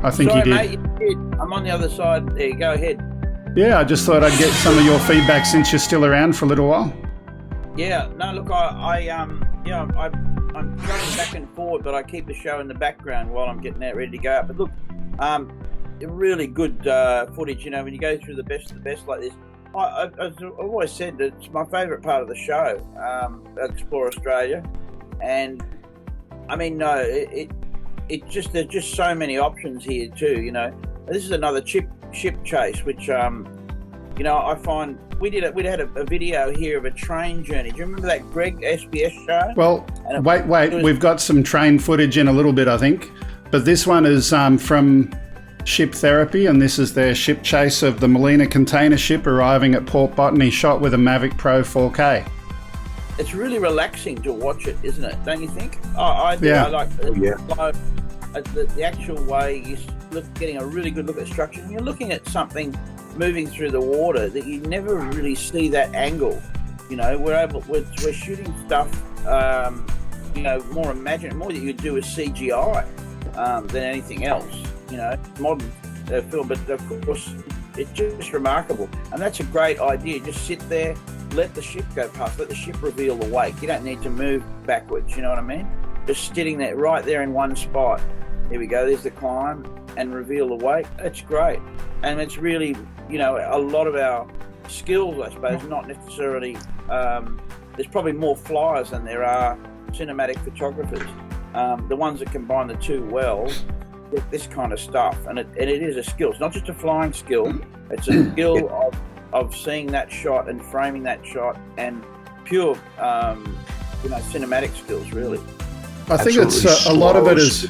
I think Sorry, he did. mate, you did. I'm on the other side. There, go ahead. Yeah, I just thought I'd get some of your feedback since you're still around for a little while. Yeah, no, look, I'm going back and forward, but I keep the show in the background while I'm getting that ready to go out. But look, really good footage. You know, when you go through the best of the best like this, I've always said that it's my favourite part of the show, Explore Australia, and I mean, no, there's just so many options here too. You know, this is another ship chase, which you know, I find we'd had a video here of a train journey. Do you remember that Greg SBS show? Well, wait, we've got some train footage in a little bit, I think, but this one is from Ship Therapy, and this is their ship chase of the Molina container ship arriving at Port Botany, shot with a Mavic Pro 4K. It's really relaxing to watch it, isn't it? Don't you think? I do. Yeah. I like the actual way you're getting a really good look at structure. And you're looking at something moving through the water that you never really see that angle. You know, we're shooting stuff. You know, more that you do with CGI than anything else. You know, modern film, but of course it's just remarkable, and that's a great idea. Just sit there. Let the ship go past. Let the ship reveal the wake. You don't need to move backwards. You know what I mean? Just sitting there, right there in one spot. Here we go. There's the climb and reveal the wake. That's great. And it's really, you know, a lot of our skills, I suppose, not necessarily. There's probably more flyers than there are cinematic photographers. The ones that combine the two well get this kind of stuff, and it is a skill. It's not just a flying skill; it's a skill of seeing that shot and framing that shot, and pure, cinematic skills, really. I think it's a lot of it is.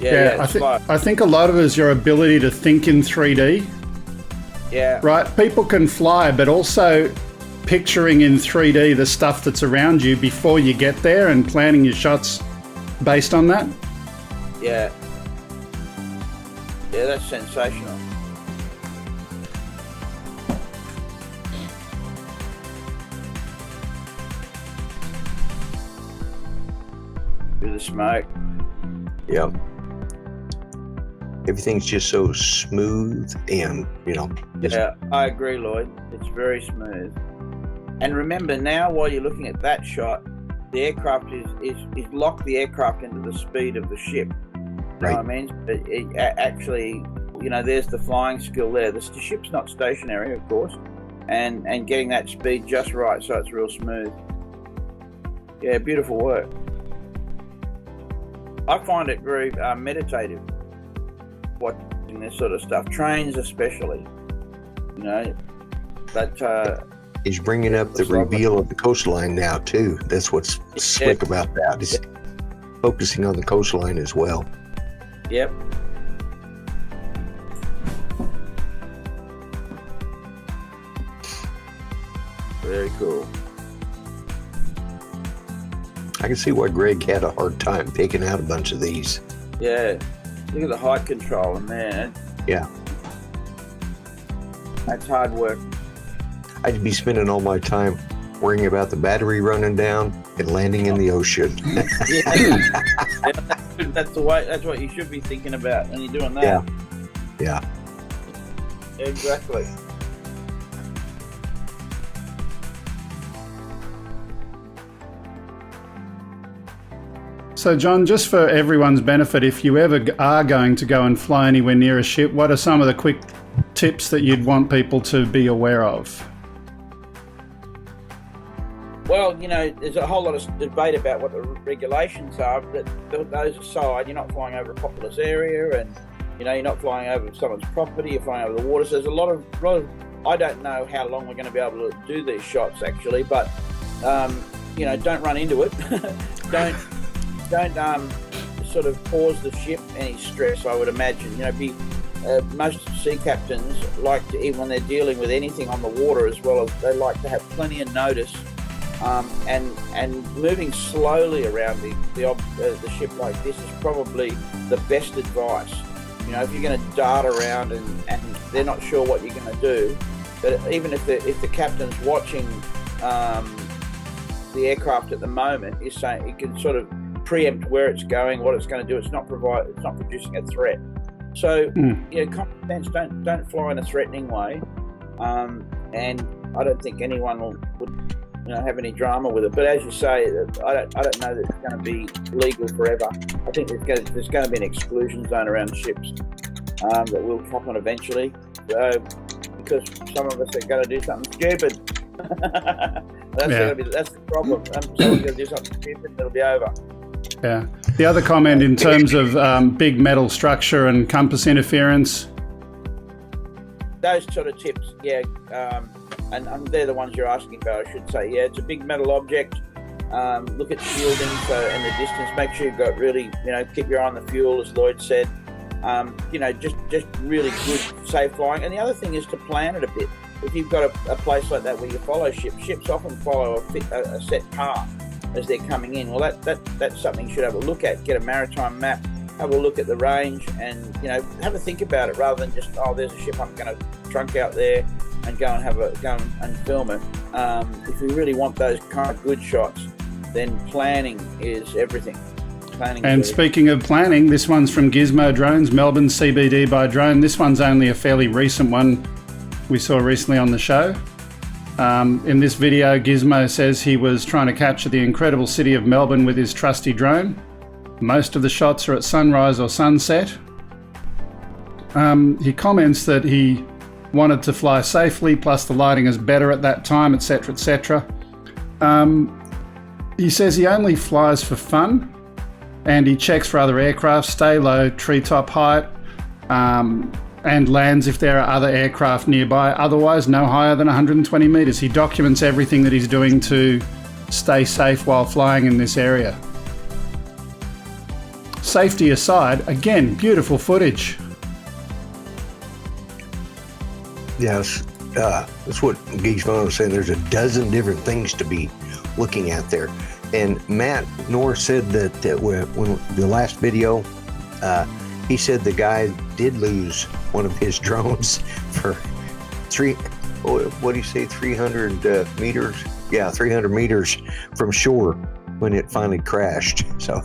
Yeah, I think a lot of it is your ability to think in 3D. Yeah. Right. People can fly, but also picturing in 3D the stuff that's around you before you get there and planning your shots based on that. Yeah. Yeah, that's sensational. Through the smoke. Yeah. Everything's just so smooth and, Yeah, I agree, Lloyd. It's very smooth. And remember now, while you're looking at that shot, the aircraft is lock the aircraft into the speed of the ship. You know what I mean? Actually, there's the flying skill there. The ship's not stationary, of course, and getting that speed just right so it's real smooth. Yeah, beautiful work. I find it very meditative watching this sort of stuff. Trains especially, but he's bringing up the reveal of the coastline now too. That's what's slick about that. He's focusing on the coastline as well. Yep. Very cool. I can see why Greg had a hard time picking out a bunch of these. Yeah. Look at the height control in there. Yeah. That's hard work. I'd be spending all my time worrying about the battery running down and landing in the ocean. That's the way. That's what you should be thinking about when you're doing that. Yeah. Exactly. So, John, just for everyone's benefit, if you ever are going to go and fly anywhere near a ship, what are some of the quick tips that you'd want people to be aware of? Well, there's a whole lot of debate about what the regulations are, but those aside, you're not flying over a populous area, and you're not flying over someone's property, you're flying over the water. So there's a lot of I don't know how long we're going to be able to do these shots actually, but don't run into it. don't sort of cause the ship any stress, I would imagine. Most sea captains like to, even when they're dealing with anything on the water as well, as they like to have plenty of notice, and moving slowly around the ship like this is probably the best advice. If you're going to dart around and they're not sure what you're going to do, but even if the captain's watching the aircraft at the moment, is saying it can sort of preempt where it's going, what it's going to do. It's not producing a threat. So common sense, don't fly in a threatening way, and I don't think anyone would have any drama with it. But as you say, I don't know that it's going to be legal forever. I think there's going to be an exclusion zone around ships that will happen eventually. So because some of us are going to do something stupid. That's the problem. Someone's going to do something stupid, it'll be over. Yeah. The other comment in terms of big metal structure and compass interference. Those sort of tips, yeah. And they're the ones you're asking about, I should say. Yeah, it's a big metal object. Look at shielding, so in the distance, make sure you've got really, keep your eye on the fuel, as Lloyd said. Just really good, safe flying. And the other thing is to plan it a bit. If you've got a place like that where you follow ships often follow a set path as they're coming in. Well, that's something you should have a look at. Get a maritime map, have a look at the range, and have a think about it rather than just, there's a ship, I'm going to trunk out there and go and film it. If you really want those kind of good shots, then planning is everything. Speaking of planning, this one's from Gizmo Drones, Melbourne CBD by drone. This one's only a fairly recent one we saw recently on the show. In this video, Gizmo says he was trying to capture the incredible city of Melbourne with his trusty drone. Most of the shots are at sunrise or sunset. He comments that he wanted to fly safely, plus the lighting is better at that time, etc., etc. He says he only flies for fun, and he checks for other aircraft, stay low, treetop height, and lands if there are other aircraft nearby. Otherwise, no higher than 120 meters. He documents everything that he's doing to stay safe while flying in this area. Safety aside, again, beautiful footage. Yes, that's what Geeks Fun was saying. There's a dozen different things to be looking at there. And Matt Norris said that when the last video, he said the guy did lose one of his drones for 300 meters? Yeah, 300 meters from shore when it finally crashed. So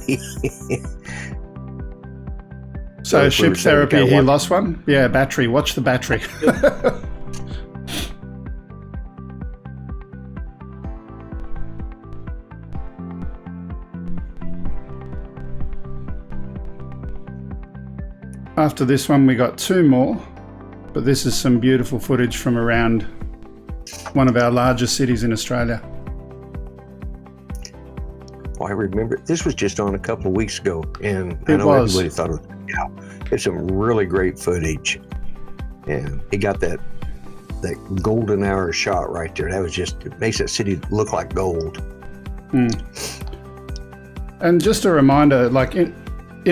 So ship therapy, he lost one? Yeah, battery. Watch the battery. After this one, we got two more, but this is some beautiful footage from around one of our largest cities in Australia. Well, I remember this was just on a couple of weeks ago, and I It know was. everybody thought it was, it's some really great footage, and he got that golden hour shot right there. That was just, it makes that city look like gold. And just a reminder, like in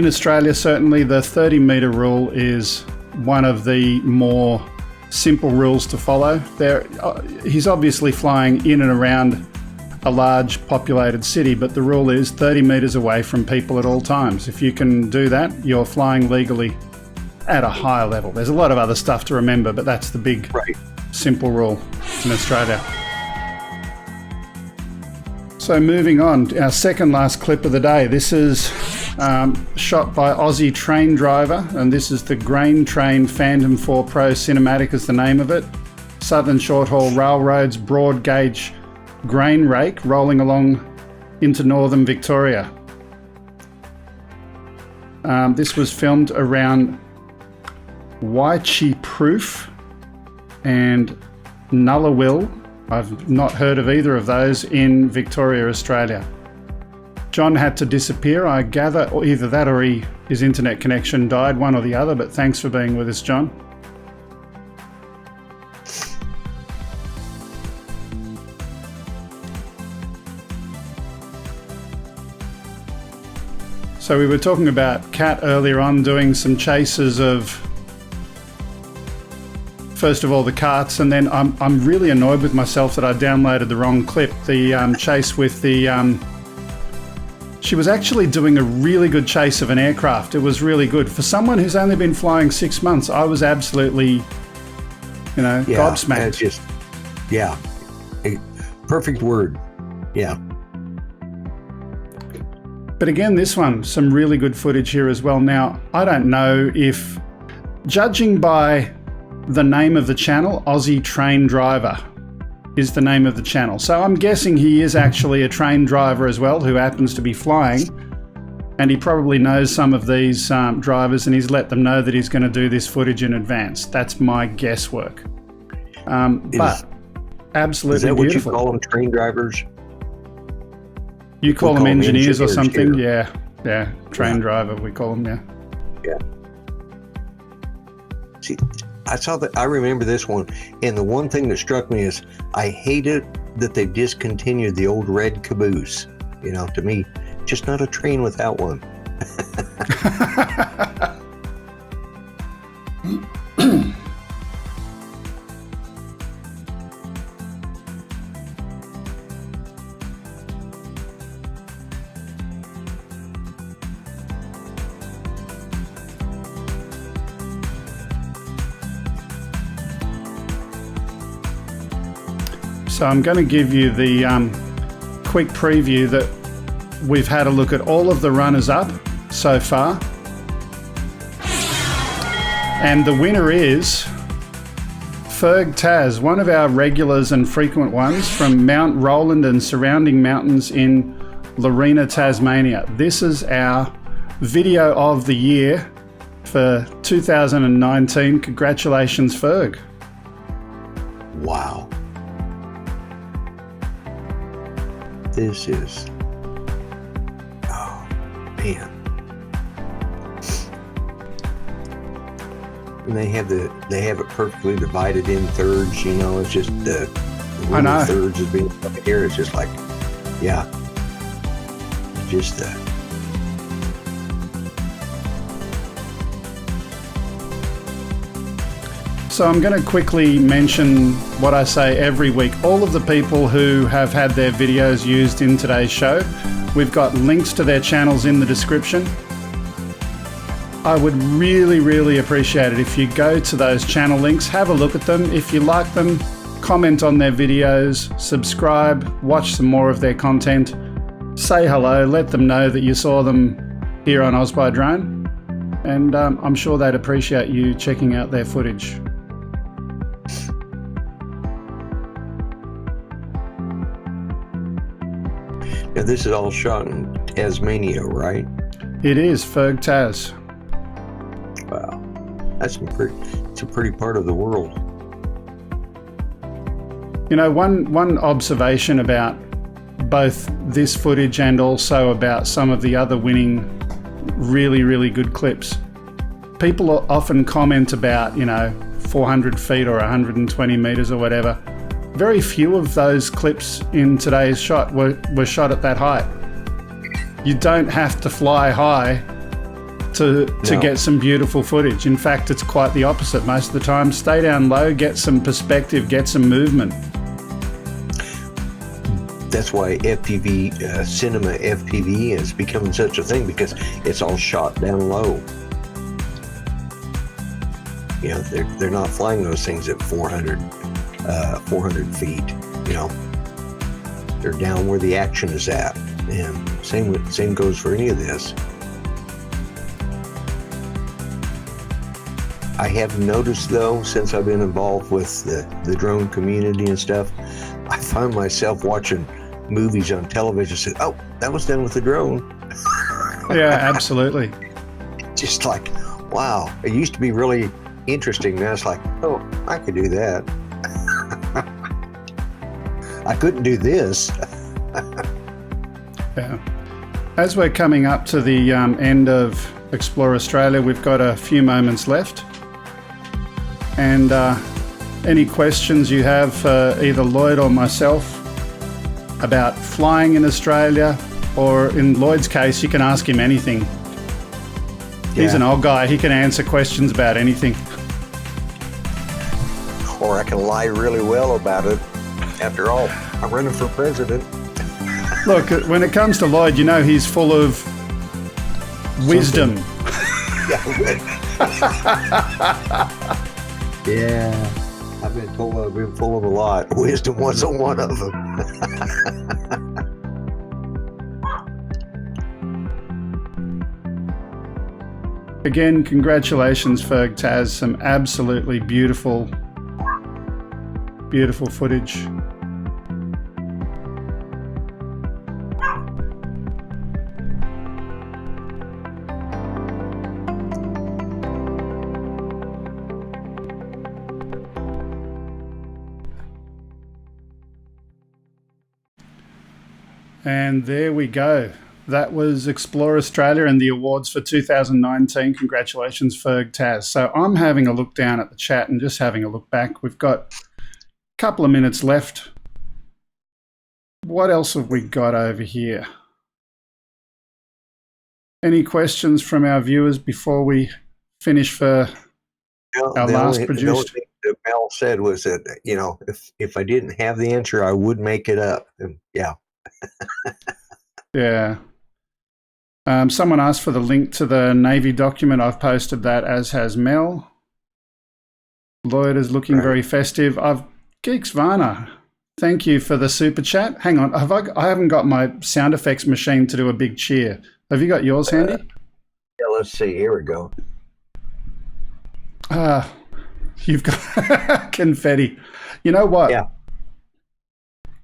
Australia, certainly the 30-meter rule is one of the more simple rules to follow. He's obviously flying in and around a large populated city, but the rule is 30 meters away from people at all times. If you can do that, you're flying legally at a higher level. There's a lot of other stuff to remember, but that's the big, simple rule in Australia. So moving on, our second last clip of the day. This is shot by Aussie train driver, and this is the Grain Train Phantom 4 Pro Cinematic is the name of it. Southern Short Haul Railroad's broad gauge grain rake rolling along into northern Victoria. This was filmed around Waichi and Nullawil. I've not heard of either of those in Victoria, Australia. John had to disappear. I gather or either that or his internet connection died, one or the other, but thanks for being with us, John. So we were talking about Kat earlier on doing some chases of, first of all, the carts, and then I'm really annoyed with myself that I downloaded the wrong clip. The chase with the... she was actually doing a really good chase of an aircraft. It was really good. For someone who's only been flying 6 months, I was absolutely, gobsmacked. Just, perfect word. Yeah. But again, this one, some really good footage here as well. Now, I don't know if, judging by the name of the channel, Aussie Train Driver is the name of the channel. So I'm guessing he is actually a train driver as well who happens to be flying, and he probably knows some of these drivers, and he's let them know that he's going to do this footage in advance. That's my guesswork. But absolutely is that what beautiful. you call them, train drivers? You call them engineers or something? Here. Yeah. Train driver, we call them, Yeah. See, I remember this one, and the one thing that struck me is I hated that they discontinued the old red caboose. To me, just not a train without one. So I'm going to give you the quick preview that we've had a look at all of the runners-up so far. And the winner is Ferg Taz, one of our regulars and frequent ones from Mount Roland and surrounding mountains in Lorena, Tasmania. This is our video of the year for 2019. Congratulations, Ferg. Wow. This is, oh man. And they have it perfectly divided in thirds, you know, it's just the I know. thirds is being up here. It's just like, yeah. Just So I'm going to quickly mention what I say every week. All of the people who have had their videos used in today's show, we've got links to their channels in the description. I would really, really appreciate it if you go to those channel links, have a look at them. If you like them, comment on their videos, subscribe, watch some more of their content, say hello, let them know that you saw them here on Aussie Drone, and I'm sure they'd appreciate you checking out their footage. Now this is all shot in Tasmania, right? It is, Ferg Tas. Wow, it's a pretty part of the world. You know, one observation about both this footage and also about some of the other winning really, really good clips. People often comment about, you know, 400 feet or 120 meters or whatever. Very few of those clips in today's shot were shot at that height. You don't have to fly high to get some beautiful footage. In fact, it's quite the opposite most of the time. Stay down low, get some perspective, get some movement. That's why FPV, cinema FPV is becoming such a thing, because it's all shot down low. You know, they're not flying those things at 400 feet, you know. They're down where the action is at. And same goes for any of this. I have noticed, though, since I've been involved with the drone community and stuff, I find myself watching movies on television and say, oh, that was done with the drone. Yeah, absolutely. Just like, wow. It used to be really interesting. Now it's like, oh, I could do that. I couldn't do this. Yeah. As we're coming up to the end of Explore Australia, we've got a few moments left. And any questions you have for either Lloyd or myself about flying in Australia, or in Lloyd's case, you can ask him anything. He's an old guy. He can answer questions about anything. Or I can lie really well about it. After all, I'm running for president. Look, when it comes to Lloyd, you know he's full of wisdom. Yeah, I've been told I've been full of a lot. Wisdom wasn't one of them. Again, congratulations, Ferg Tas. Some absolutely beautiful, beautiful footage. And there we go. That was Explore Australia and the awards for 2019. Congratulations, Ferg Tas. So I'm having a look down at the chat and just having a look back. We've got a couple of minutes left. What else have we got over here? Any questions from our viewers before we finish for our last produced? The only thing that Mel said was that, you know, if I didn't have the answer, I would make it up. And yeah. Yeah. Someone asked for the link to the Navy document. I've posted that, as has Mel. Lloyd is looking very festive. Geeks Varna, thank you for the super chat. Hang on, I haven't got my sound effects machine to do a big cheer. Have you got yours handy? Yeah, let's see. Here we go. You've got confetti. You know what? Yeah.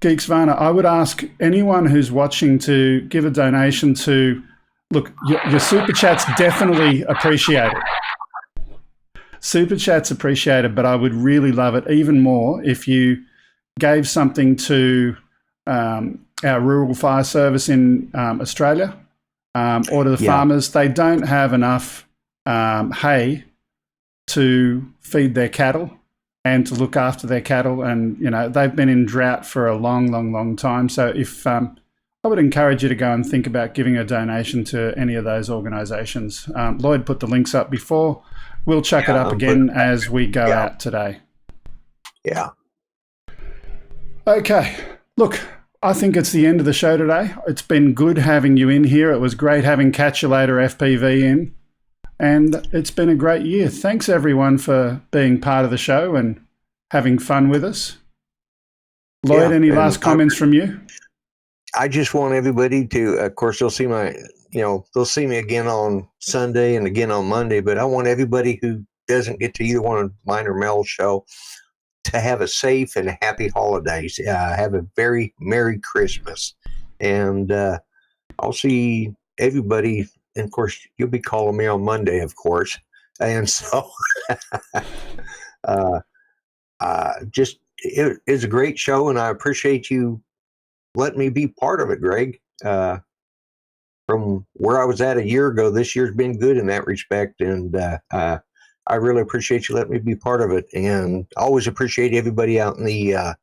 Geeks Varna, I would ask anyone who's watching to give a donation to, look, your super chats definitely appreciate it. Super chat's appreciated, but I would really love it even more if you gave something to our rural fire service in Australia or to the farmers. They don't have enough hay to feed their cattle and to look after their cattle. And, you know, they've been in drought for a long, long, long time. So if I would encourage you to go and think about giving a donation to any of those organisations. Lloyd put the links up before. We'll chuck it up again as we go out today. Yeah. Okay. Look, I think it's the end of the show today. It's been good having you in here. It was great having KATchUL8r FPV in. And it's been a great year. Thanks, everyone, for being part of the show and having fun with us. Lloyd, any last comments from you? I just want everybody to, of course, they'll see they'll see me again on Sunday and again on Monday, but I want everybody who doesn't get to either one of mine or Mel's show to have a safe and happy holidays. Have a very Merry Christmas. And I'll see everybody. And of course, you'll be calling me on Monday, of course. And so it's a great show, and I appreciate you letting me be part of it, Greg. From where I was at a year ago, this year's been good in that respect. And I really appreciate you letting me be part of it. And I always appreciate everybody out in the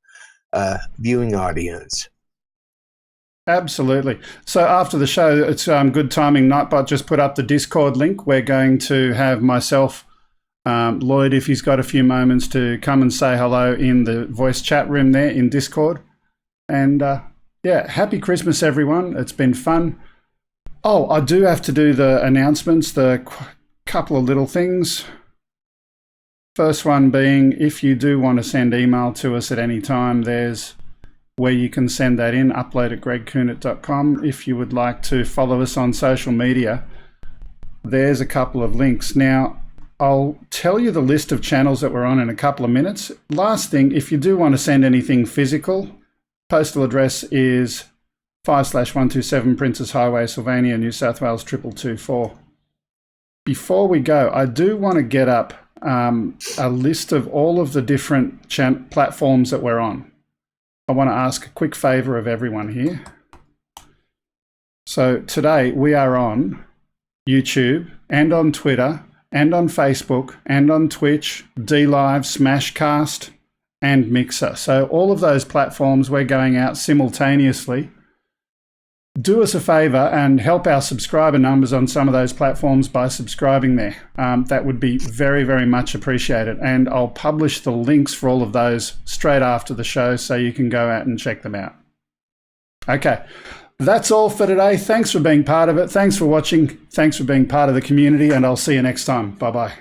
viewing audience. Absolutely. So after the show, it's good timing. Nightbot just put up the Discord link. We're going to have myself, Lloyd, if he's got a few moments, to come and say hello in the voice chat room there in Discord. And happy Christmas, everyone. It's been fun. Oh, I do have to do the announcements, the couple of little things. First one being, if you do want to send email to us at any time, there's where you can send that in, upload@gregkuhnert.com. If you would like to follow us on social media, there's a couple of links. Now, I'll tell you the list of channels that we're on in a couple of minutes. Last thing, if you do want to send anything physical, postal address is 5/127 Princess Highway, Sylvania, New South Wales 22224. Before we go, I do want to get up a list of all of the different platforms that we're on. I want to ask a quick favor of everyone here. So today we are on YouTube and on Twitter and on Facebook and on Twitch, DLive, Smashcast and Mixer. So all of those platforms, we're going out simultaneously. Do us a favor and help our subscriber numbers on some of those platforms by subscribing there. That would be very, very much appreciated. And I'll publish the links for all of those straight after the show so you can go out and check them out. Okay, that's all for today. Thanks for being part of it. Thanks for watching. Thanks for being part of the community, and I'll see you next time. Bye-bye.